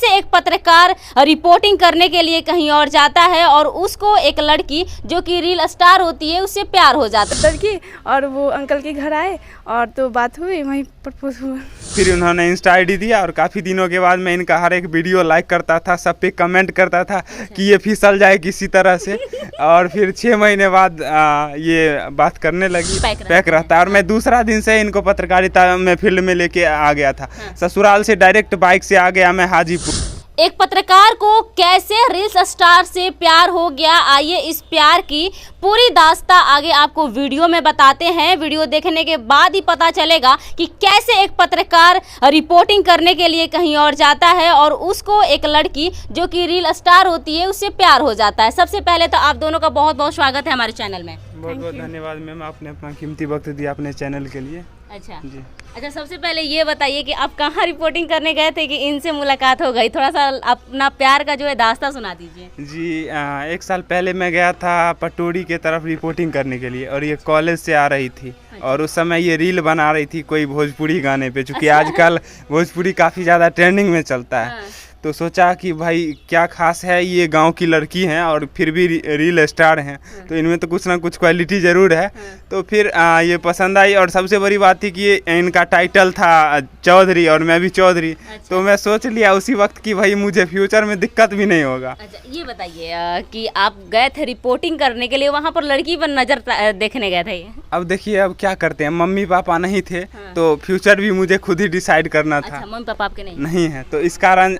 कैसे एक पत्रकार रिपोर्टिंग करने के लिए कहीं और जाता है और उसको एक लड़की जो कि रील स्टार होती है उससे प्यार हो जाता है। लड़की और वो अंकल के घर आए और तो बात हुई, वहीं प्रपोज हुआ। फिर उन्होंने इंस्टा आईडी दिया और काफ़ी दिनों के बाद मैं इनका हर एक वीडियो लाइक करता था, सब पे कमेंट करता था कि ये फिसल जाए किसी तरह से। और फिर 6 महीने बाद ये बात करने लगी, पैक रहता है। और मैं दूसरा दिन से इनको पत्रकारिता में फील्ड में लेके आ गया था। ससुराल से डायरेक्ट बाइक से आ गया मैं हाजीपुर। एक पत्रकार को कैसे रील्स स्टार से प्यार हो गया, आइए इस प्यार की पूरी दास्तां आगे आपको वीडियो में बताते हैं। वीडियो देखने के बाद ही पता चलेगा कि कैसे एक पत्रकार रिपोर्टिंग करने के लिए कहीं और जाता है और उसको एक लड़की जो कि रील स्टार होती है उससे प्यार हो जाता है। सबसे पहले तो आप दोनों का बहुत बहुत स्वागत है हमारे चैनल में। बहुत बहुत धन्यवाद मैम, आपने अपना कीमती वक्त दिया अपने चैनल के लिए। अच्छा जी। अच्छा, सबसे पहले ये बताइए कि आप कहाँ रिपोर्टिंग करने गए थे कि इनसे मुलाकात हो गई? थोड़ा सा अपना प्यार का जो है दास्तां सुना दीजिए। जी 1 साल पहले मैं गया था पटोरी के तरफ रिपोर्टिंग करने के लिए और ये कॉलेज से आ रही थी और उस समय ये रील बना रही थी कोई भोजपुरी गाने पे, चूँकि आजकल भोजपुरी काफ़ी ज़्यादा ट्रेंडिंग में चलता है। तो सोचा कि भाई क्या खास है, ये गांव की लड़की हैं और फिर भी रील स्टार हैं, तो इनमें तो कुछ ना कुछ क्वालिटी ज़रूर है। तो फिर ये पसंद आई और सबसे बड़ी बात थी कि इनका टाइटल था चौधरी और मैं भी चौधरी। अच्छा। तो मैं सोच लिया उसी वक्त कि भाई मुझे फ्यूचर में दिक्कत भी नहीं होगा। अच्छा, ये बताइए कि आप गए थे रिपोर्टिंग करने के लिए, वहाँ पर लड़की पर नज़र देखने गए थे? अब देखिए अब क्या करते हैं, मम्मी पापा नहीं थे तो फ्यूचर भी मुझे खुद ही डिसाइड करना था। अच्छा, मम्मी पापा आपके नहीं है, तो इस कारण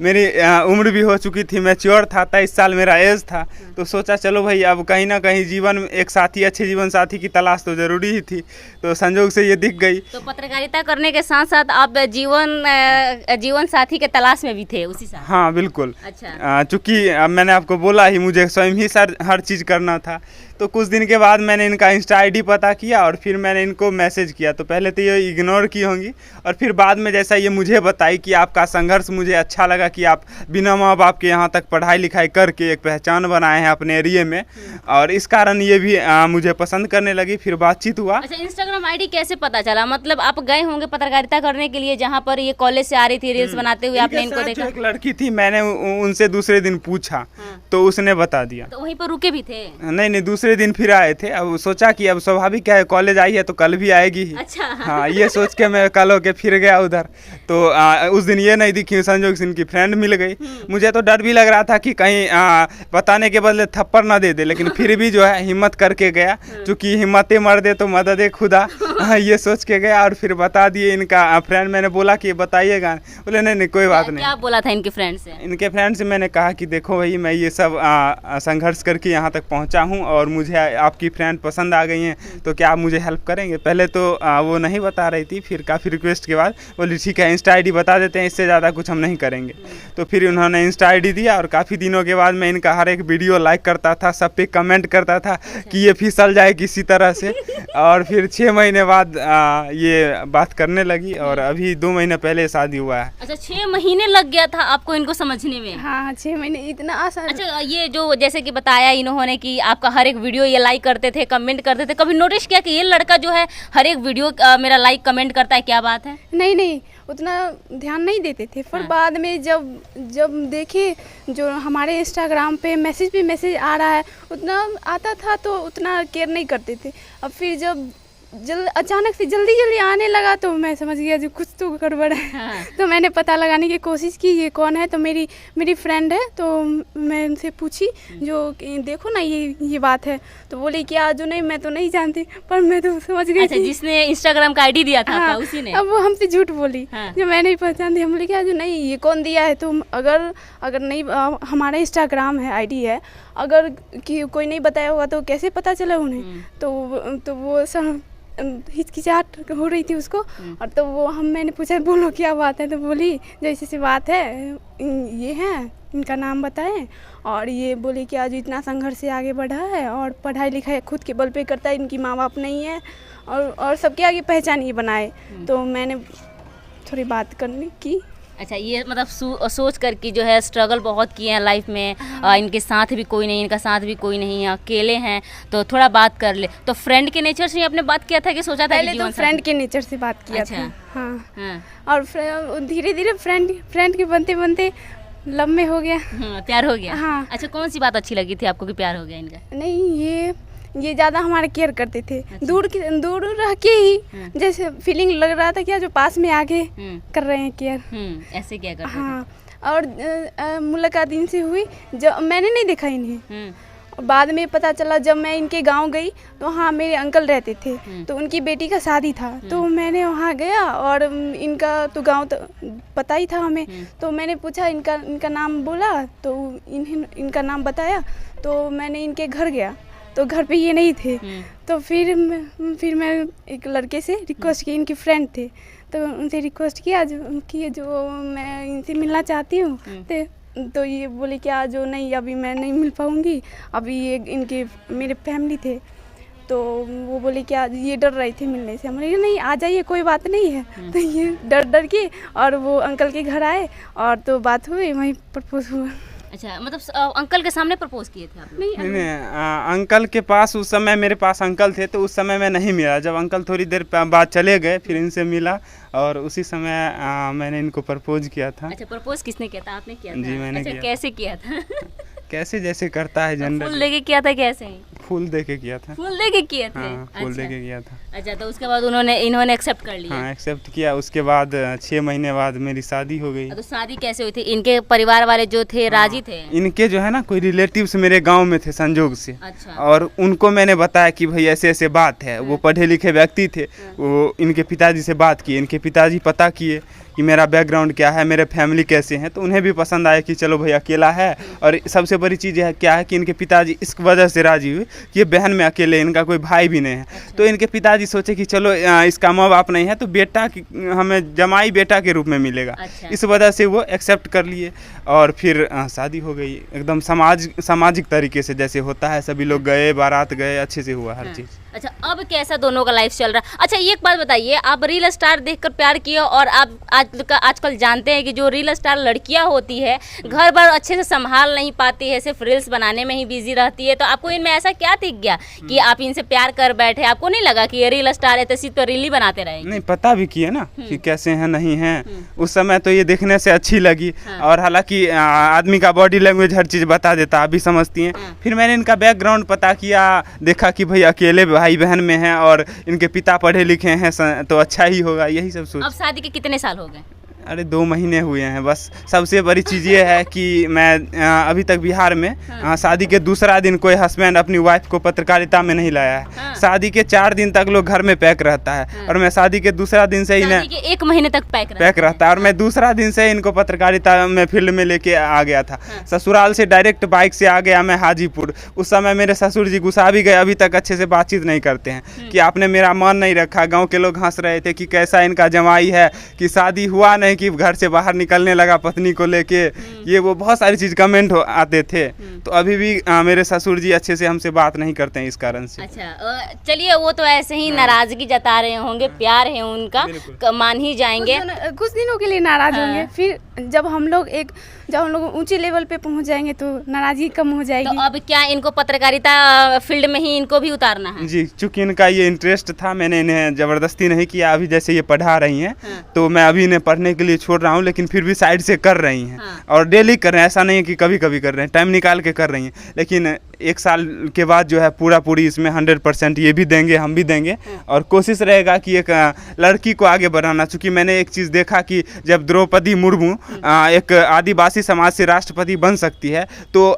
मेरी उम्र भी हो चुकी थी, मैच्योर था, 23 साल मेरा एज था। तो सोचा चलो भाई अब कहीं ना कहीं जीवन में एक साथी, अच्छे जीवन साथी की तलाश तो जरूरी ही थी। तो संजोग से ये दिख गई। तो पत्रकारिता करने के साथ साथ आप जीवन साथी के तलाश में भी थे उसी साथ? हाँ बिल्कुल। अच्छा। चूँकि मैंने आपको बोला ही मुझे स्वयं ही हर चीज़ करना था। तो कुछ दिन के बाद मैंने इनका इंस्टा आईडी पता किया और फिर मैंने इनको मैसेज किया। तो पहले तो ये इग्नोर की होंगी और फिर बाद में जैसा ये मुझे बताई कि आपका संघर्ष मुझे अच्छा लगा कि आप बिना माँ बाप के यहाँ तक पढ़ाई लिखाई करके एक पहचान बनाए हैं अपने एरिए में, और इस कारण ये भी मुझे पसंद करने लगी। फिर बातचीत हुआ। अच्छा, इंस्टाग्राम आईडी कैसे पता चला? मतलब आप गए होंगे पत्रकारिता करने के लिए जहाँ पर ये कॉलेज से आ रही थी रील्स बनाते हुए, आपने इनको देखा? एक लड़की थी, मैंने उनसे दूसरे दिन पूछा तो उसने बता दिया। तो वहीं पर रुके भी थे? नहीं, दूसरे दिन फिर आए थे। अब सोचा कि अब स्वाभाविक है, कॉलेज आई है तो कल भी आएगी ही। अच्छा। हाँ, ये सोच के मैं कल होके फिर गया उधर। तो उस दिन ये नहीं दिखी, संजोग से इनकी फ्रेंड मिल गई। मुझे तो डर भी लग रहा था कि कहीं बताने के बदले थप्पड़ ना दे दे, लेकिन फिर भी जो है हिम्मत करके गया, क्योंकि हिम्मतें मर्दे तो मदद खुदा। ये सोच के गया और फिर बता दिए इनका फ्रेंड। मैंने बोला कि बताइएगा, बोले नहीं कोई बात नहीं। क्या बोला था इनके फ्रेंड से? इनके फ्रेंड से मैंने कहा कि देखो भाई मैं ये सब संघर्ष करके यहाँ तक पहुँचा हूँ और मुझे आपकी फ्रेंड पसंद आ गई हैं, तो क्या आप मुझे हेल्प करेंगे? पहले तो वो नहीं बता रही थी, फिर काफ़ी रिक्वेस्ट के बाद बोली ठीक है इंस्टा आईडी बता देते हैं, इससे ज़्यादा कुछ हम नहीं करेंगे। तो फिर उन्होंने इंस्टा आईडी दिया और काफ़ी दिनों के बाद मैं इनका हर एक वीडियो लाइक करता था, सब पे कमेंट करता था कि ये फिसल जाए किसी तरह से। और फिर 6 महीने बाद ये बात करने लगी और अभी 2 महीने पहले शादी हुआ है। अच्छा, 6 महीने लग गया था आपको इनको समझने में? हाँ 6 महीने, इतना आसान। अच्छा, ये जो जैसे कि बताया इन्होंने कि आपका हर एक वीडियो ये लाइक करते थे, कमेंट करते थे, कभी नोटिस किया कि ये लड़का जो है हर एक वीडियो मेरा लाइक कमेंट करता है? क्या बात है? नहीं उतना ध्यान नहीं देते थे, पर बाद में जब देखे जो हमारे इंस्टाग्राम पे मैसेज आ रहा है, उतना आता था तो उतना केयर नहीं करते थे। अब फिर जब अचानक से जल्दी आने लगा तो मैं समझ गया जो कुछ तो गड़बड़ है। हाँ। तो मैंने पता लगाने की कोशिश की ये कौन है। तो मेरी फ्रेंड है, तो मैं उनसे पूछी जो देखो ना ये बात है। तो बोली क्या जो नहीं, मैं तो नहीं जानती, पर मैं तो समझ गई। अच्छा, जिसने इंस्टाग्राम का आईडी दिया था? हाँ, उसी ने? अब वो हमसे झूठ बोली। हाँ। जो मैं नहीं पहचानती, हम बोले क्या जो नहीं ये कौन दिया है? तो अगर नहीं हमारा इंस्टाग्राम है, आईडी है, अगर कि कोई नहीं बताया होगा तो कैसे पता चला उन्हें? तो वो सब हिचकिचाहट हो रही थी उसको। और तो मैंने पूछा बोलो क्या बात है? तो बोली जैसे से बात है, ये है, इनका नाम बताएं और ये बोली कि आज इतना संघर्ष से आगे बढ़ा है और पढ़ाई लिखाई खुद के बल पे करता है, इनकी माँ बाप नहीं है और सबके आगे पहचान ये बनाए। तो मैंने थोड़ी बात करने की अच्छा, ये मतलब सोच कर कि जो है स्ट्रगल बहुत किए हैं लाइफ में, इनके साथ भी कोई नहीं, इनका साथ भी कोई नहीं है, अकेले हैं, तो थोड़ा बात कर ले। तो फ्रेंड के नेचर से आपने बात किया था कि सोचा था पहले कि तो फ्रेंड के नेचर से बात किया अच्छा। था। हाँ, हाँ, और धीरे धीरे फ्रेंड के बनते बनते लव में हो गया। हाँ, प्यार हो गया। हाँ। अच्छा, कौन सी बात अच्छी लगी थी आपको कि प्यार हो गया इनका? नहीं, ये ज़्यादा हमारा केयर करते थे। दूर रह के ही जैसे फीलिंग लग रहा था कि जो पास में आके कर रहे हैं केयर। ऐसे क्या करते हाँ, और मुलाकात इनसे हुई जब मैंने नहीं देखा इन्हें। बाद में पता चला जब मैं इनके गांव गई तो हाँ मेरे अंकल रहते थे, तो उनकी बेटी का शादी था, तो मैंने वहाँ गया और इनका तो गांव तो पता ही था हमें, तो मैंने पूछा इनका नाम बोला, तो इनका नाम बताया, तो मैंने इनके घर गया तो घर पे ये नहीं थे। तो फिर मैं एक लड़के से रिक्वेस्ट की, इनके फ्रेंड थे, तो उनसे रिक्वेस्ट किया जो मैं इनसे मिलना चाहती हूँ। तो ये बोले कि जो नहीं अभी मैं नहीं मिल पाऊँगी, अभी ये इनके मेरे फैमिली थे, तो वो बोले कि ये डर रहे थे मिलने से। हमने नहीं आ जाइए कोई बात नहीं है। तो ये डर के और वो अंकल के घर आए और तो बात हुई, वहीं प्रपोज हुआ। अच्छा, मतलब अंकल के सामने प्रपोज किए थे आप लोग? नहीं, अंकल के पास उस समय मेरे पास अंकल थे, तो उस समय मैं नहीं मिला। जब अंकल थोड़ी देर बाद चले गए फिर इनसे मिला और उसी समय मैंने इनको प्रपोज किया था। अच्छा, प्रपोज किसने किया था? आपने किया था? जी, मैंने अच्छा, किया। कैसे किया था? कैसे जैसे करता है जनरल। फूल लेके किया था कैसे? फूल दे के किया था। फूल लेके किए थे? हाँ, फूल अच्छा। दे के किया था। अच्छा, तो उसके बाद इन्होंने एक्सेप्ट कर लिया? हाँ, एक्सेप्ट किया। उसके बाद 6 महीने बाद मेरी शादी हो गई। तो शादी कैसे हुई थी? इनके परिवार वाले जो थे राजी थे? इनके जो है ना कोई रिलेटिव्स मेरे गांव में थे संजोग से। अच्छा। और उनको मैंने बताया कि भाई ऐसे ऐसे बात है। वो पढ़े लिखे व्यक्ति थे, वो इनके पिताजी से बात किए, इनके पिताजी पता किए कि मेरा बैकग्राउंड क्या है, मेरे फैमिली कैसे हैं, तो उन्हें भी पसंद आया कि चलो भाई अकेला है। और सबसे बड़ी चीज़ है क्या है कि इनके पिताजी इस वजह से राजी हुए कि ये बहन में अकेले, इनका कोई भाई भी नहीं है। तो इनके पिताजी सोचे कि चलो इसका माँ बाप नहीं है तो बेटा हमें जमाई बेटा के रूप में मिलेगा। अच्छा। इस वजह से वो एक्सेप्ट कर लिए और फिर शादी हो गई एकदम सामाजिक तरीके से जैसे होता है। सभी लोग गए, बारात गए, अच्छे से हुआ हर चीज़। अच्छा, अब कैसा दोनों का लाइफ चल रहा है? अच्छा, ये एक बात बताइए, आप रील स्टार देखकर प्यार किए और आप आजकल जानते हैं कि जो रील स्टार लड़कियां होती है घर बार अच्छे से संभाल नहीं पाती है, सिर्फ रील्स बनाने में ही बिजी रहती है, तो आपको इनमें ऐसा क्या दिख गया कि आप इनसे प्यार कर बैठे? आपको नहीं लगा कि ये रील स्टार है तो सिर्फ रील ही बनाते रहेंगे? नहीं, पता भी किए ना कि कैसे हैं नहीं हैं। उस समय तो ये देखने से अच्छी लगी। और हालांकि आदमी का बॉडी लैंग्वेज हर चीज़ बता देता, आप भी समझती हैं। फिर मैंने इनका बैकग्राउंड पता किया, देखा कि भाई अकेले भाई बहन में हैं और इनके पिता पढ़े लिखे हैं तो अच्छा ही होगा, यही सब सोच। अब शादी के कितने साल हो गए? अरे 2 महीने हुए हैं बस। सबसे बड़ी चीज़ ये है कि मैं अभी तक बिहार में शादी के दूसरा दिन कोई हस्बैंड अपनी वाइफ को पत्रकारिता में नहीं लाया है। शादी के 4 दिन तक लोग घर में पैक रहता है और मैं शादी के दूसरा दिन से ही 1 महीने तक पैक रहता है और मैं दूसरा दिन से इनको पत्रकारिता में फील्ड में लेके आ गया था। ससुराल से डायरेक्ट बाइक से आ गया मैं हाजीपुर। उस समय मेरे ससुर जी गुस्सा भी गए, अभी तक अच्छे से बातचीत नहीं करते हैं कि आपने मेरा मन नहीं रखा। गाँव के लोग हंस रहे थे कि कैसा इनका जमाई है कि शादी हुआ नहीं कि घर से बाहर निकलने लगा पत्नी को लेके, ये वो बहुत सारी चीज़ कमेंट आते थे। तो अभी भी मेरे ससुर जी अच्छे से हमसे बात नहीं करते हैं इस कारण से। अच्छा, चलिए, वो तो ऐसे ही नाराजगी जता रहे होंगे, प्यार है उनका, मान ही जाएंगे। कुछ दिनों के लिए नाराज होंगे, फिर जब हम लोग ऊंचे लेवल पे पहुंच जाएंगे तो नाराजगी कम हो जाएगी। तो अब क्या इनको पत्रकारिता फील्ड में ही इनको भी उतारना है? जी, चूंकि इनका ये इंटरेस्ट था, मैंने इन्हें ज़बरदस्ती नहीं किया। अभी जैसे ये पढ़ा रही हैं तो मैं अभी इन्हें पढ़ने के लिए छोड़ रहा हूँ, लेकिन फिर भी साइड से कर रही हैं और डेली कर रहे हैं। ऐसा नहीं है कि कभी कभी कर रहे हैं, टाइम निकाल के कर रही हैं। लेकिन 1 साल के बाद जो है पूरी इसमें 100% ये भी देंगे, हम भी देंगे और कोशिश रहेगा कि एक लड़की को आगे बढ़ाना। चूँकि मैंने एक चीज़ देखा कि जब द्रौपदी मुर्मू एक आदिवासी समाज से राष्ट्रपति बन सकती है तो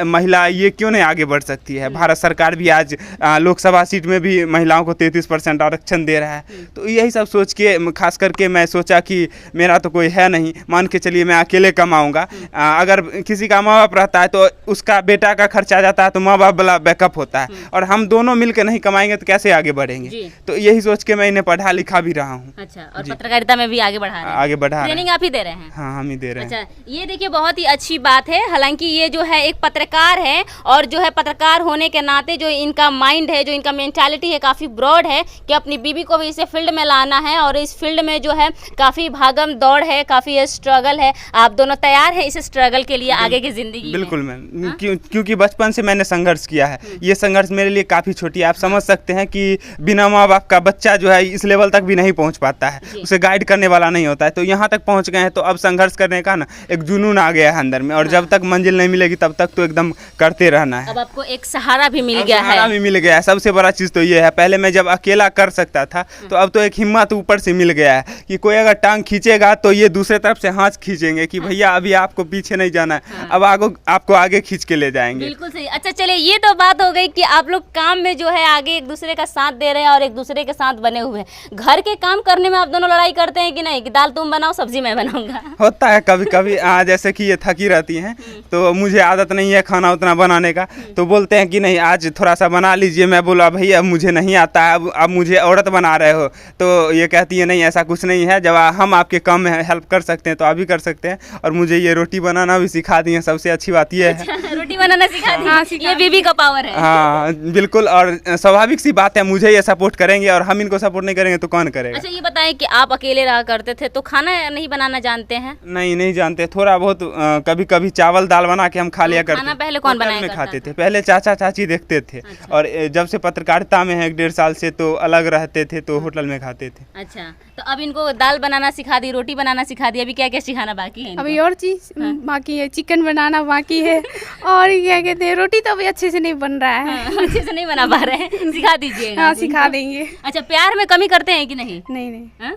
महिला ये क्यों नहीं आगे बढ़ सकती है। भारत सरकार भी आज लोकसभा सीट में भी महिलाओं को 33% आरक्षण दे रहा है। तो यही सब सोच के खास करके मैं सोचा कि मेरा तो कोई है नहीं, मान के चलिए मैं अकेले कमाऊँगा। अगर किसी का माँ बाप रहता है तो उसका बेटा का खर्चा जाता है तो माँ बाप वाला बैकअप होता है, और हम दोनों मिलकर नहीं कमाएंगे तो कैसे आगे बढ़ेंगे। तो यही सोच के मैं इन्हें पढ़ा लिखा भी रहा हूँ। अच्छा, और पत्रकारिता में भी आगे बढ़ा रहे हैं? आगे बढ़ा रहे हैं। ट्रेनिंग आप ही दे रहे हैं? हाँ, हम ही दे रहे हैं। अच्छा, ये देखिए बहुत ही अच्छी बात है। हालांकि ये जो है एक पत्रकार है, और जो है पत्रकार होने के नाते जो इनका माइंड है, जो इनका मेंटालिटी है, काफ़ी ब्रॉड है कि अपनी बीवी को भी इसे फील्ड में लाना है, और इस फील्ड में जो है काफ़ी भागम दौड़ है, काफ़ी स्ट्रगल है। आप दोनों तैयार हैं इस स्ट्रगल के लिए आगे की ज़िंदगी? बिल्कुल मैम, क्योंकि बचपन से मैंने संघर्ष किया है। ये संघर्ष मेरे लिए काफ़ी छोटी है। आप समझ सकते हैं कि बिना माँ बाप का बच्चा जो है इस लेवल तक भी नहीं पहुँच पाता है, उसे गाइड करने वाला नहीं होता है। तो यहाँ तक पहुँच गए हैं, तो अब संघर्ष करने का ना एक जुनून आ गया है अंदर में, और जब तक मंजिल नहीं मिलेगी तब तक तो एकदम करते रहना है। अब आपको एक सहारा भी मिल गया है। सहारा भी मिल गया है। सबसे बड़ा चीज़ तो ये है, पहले मैं जब अकेला कर सकता था, तो अब तो एक हिम्मत ऊपर से मिल गया है कि कोई अगर टांग खींचेगा तो ये दूसरे तरफ से हाथ खींचेंगे कि भैया अभी आपको पीछे नहीं जाना है, अब आपको आगे खींच के ले जाएंगे। बिल्कुल सही। अच्छा चलिए, ये तो बात हो गई कि आप लोग काम में जो है आगे एक दूसरे का साथ दे रहे हैं और एक दूसरे के साथ बने हुए हैं। घर के काम करने में आप दोनों लड़ाई करते हैं कि नहीं, कि दाल तुम बनाओ सब्जी मैं बनाऊंगा? होता है कभी कभी। जैसे कि ये थकी रहती हैं, तो मुझे आदत नहीं है खाना उतना बनाने का, तो बोलते हैं कि नहीं आज थोड़ा सा बना लीजिए। मैं बोला भैया मुझे नहीं आता है, अब मुझे औरत बना रहे हो। तो ये कहती है नहीं ऐसा कुछ नहीं है, जब हम आपके काम में हेल्प कर सकते हैं तो आप भी कर सकते हैं। और मुझे ये रोटी बनाना भी सिखा दी है, सबसे अच्छी बात ये है। रोटी बनाना सिखा दी? हाँ, ये बीबी का पावर है। हाँ बिल्कुल, और स्वाभाविक सी बात है, मुझे ये सपोर्ट करेंगे और हम इनको सपोर्ट नहीं करेंगे तो कौन करेगा। अच्छा ये बताएं कि आप अकेले रहा करते थे तो खाना नहीं बनाना जानते हैं? नहीं जानते, थोड़ा बहुत कभी कभी चावल दाल बना के हम खा लिया करते। खाना पहले कौन बनाया करता खाते थे? पहले चाचा चाची देखते थे। अच्छा। और जब से पत्रकारिता में है 1.5 साल से तो अलग रहते थे, तो होटल में खाते थे। अच्छा, तो अब इनको दाल बनाना सिखा दी, रोटी बनाना सिखा दी, अभी क्या क्या सिखाना बाकी है? अभी और चीज बाकी है, चिकन बनाना बाकी है, और क्या कहते हैं रोटी तो अभी अच्छे से नहीं बन रहा है। अच्छे से नहीं बना पा रहे हैं, सिखा दीजिएगा। हाँ सिखा देंगे। अच्छा, प्यार में कमी करते हैं कि नहीं? नहीं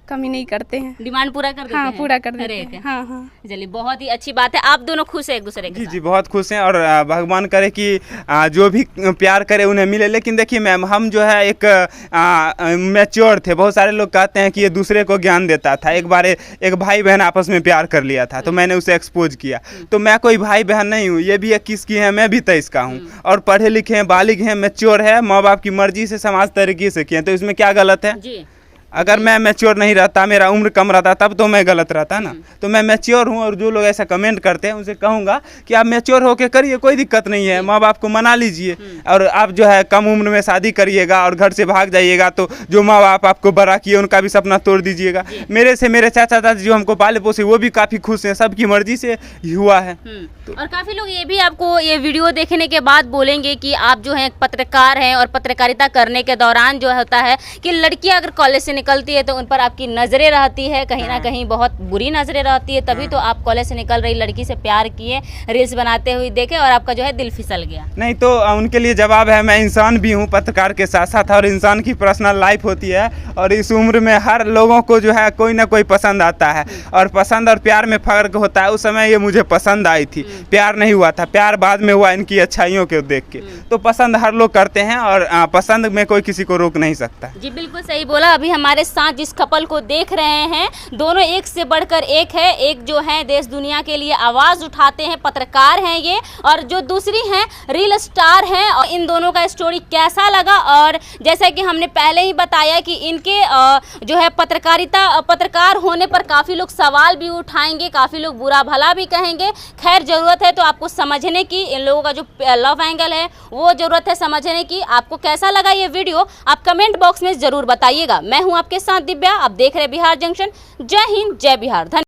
कमी नहीं करते हैं, डिमांड पूरा कर देते हैं? हाँ पूरा कर देते हैं। हाँ। चलिए बहुत ही अच्छी बात है। आप दोनों खुश हैं एक दूसरे के साथ? जी बहुत खुश हैं, और भगवान करे कि जो भी प्यार करे उन्हें मिले। लेकिन देखिए मैम, हम जो है एक मैच्योर थे। बहुत सारे लोग कहते हैं कि ये दूसरे को ज्ञान देता था। एक बार एक भाई बहन आपस में प्यार कर लिया था, तो मैंने उसे एक्सपोज किया। तो मैं कोई भाई बहन नहीं हूँ, ये भी 21 की है, मैं भी 23 का हूँ, और पढ़े लिखे हैं, बालिग हैं, मैच्योर है, माँ बाप की मर्जी से समाज तरीके से किए, तो इसमें क्या गलत है? जी। अगर मैं मैच्योर नहीं रहता, मेरा उम्र कम रहता, तब तो मैं गलत रहता ना। तो मैं मैच्योर हूँ, और जो लोग ऐसा कमेंट करते हैं उनसे कहूँगा कि आप मैच्योर होके करिए, कोई दिक्कत नहीं है, माँ बाप को मना लीजिए। और आप जो है कम उम्र में शादी करिएगा और घर से भाग जाइएगा, तो जो माँ बाप आपको बड़ा किए उनका भी सपना तोड़ दीजिएगा। मेरे से मेरे चाचा चाची जो हमको पाले पोसे वो भी काफ़ी खुश हैं, सबकी मर्जी से हुआ है। और काफ़ी लोग ये भी आपको ये वीडियो देखने के बाद बोलेंगे कि आप जो है एक पत्रकार हैं, और पत्रकारिता करने के दौरान जो होता है कि लड़कियां अगर कॉलेज से निकलती है तो उन पर आपकी नज़रें रहती है, कहीं ना कहीं बहुत बुरी नज़रें रहती है। तभी तो आप कॉलेज से निकल रही लड़की से प्यार किए, रील्स बनाते हुए देखे, और आपका जो है दिल फिसल गया। नहीं तो उनके लिए जवाब है, मैं इंसान भी हूँ पत्रकार के साथ साथ, और इंसान की पर्सनल लाइफ होती है, और इस उम्र में हर लोगों को जो है कोई ना कोई पसंद आता है, और पसंद और प्यार में फ़र्क होता है। उस समय ये मुझे पसंद आई थी, प्यार नहीं हुआ था, प्यार बाद में हुआ इनकी अच्छाइयों को देख के। तो पसंद हर लोग करते हैं, और पसंद में कोई किसी को रोक नहीं सकता। जी बिल्कुल सही बोला। अभी हमारे साथ जिस कपल को देख रहे हैं, दोनों एक से बढ़कर एक है। एक जो है देश दुनिया के लिए आवाज़ उठाते हैं, पत्रकार हैं ये, और जो दूसरी हैं रील स्टार हैं। और इन दोनों का स्टोरी कैसा लगा, और जैसा कि हमने पहले ही बताया कि इनके जो है पत्रकार होने पर काफ़ी लोग सवाल भी उठाएंगे, काफ़ी लोग बुरा भला भी कहेंगे। खैर ज़रूरत है तो आपको समझने की, इन लोगों का जो लव एंगल है वो ज़रूरत है समझने की। आपको कैसा लगा ये वीडियो आप कमेंट बॉक्स में ज़रूर बताइएगा। मैं हूँ आपके साथ दिव्या, आप देख रहे बिहार जंक्शन। जय हिंद, जय बिहार।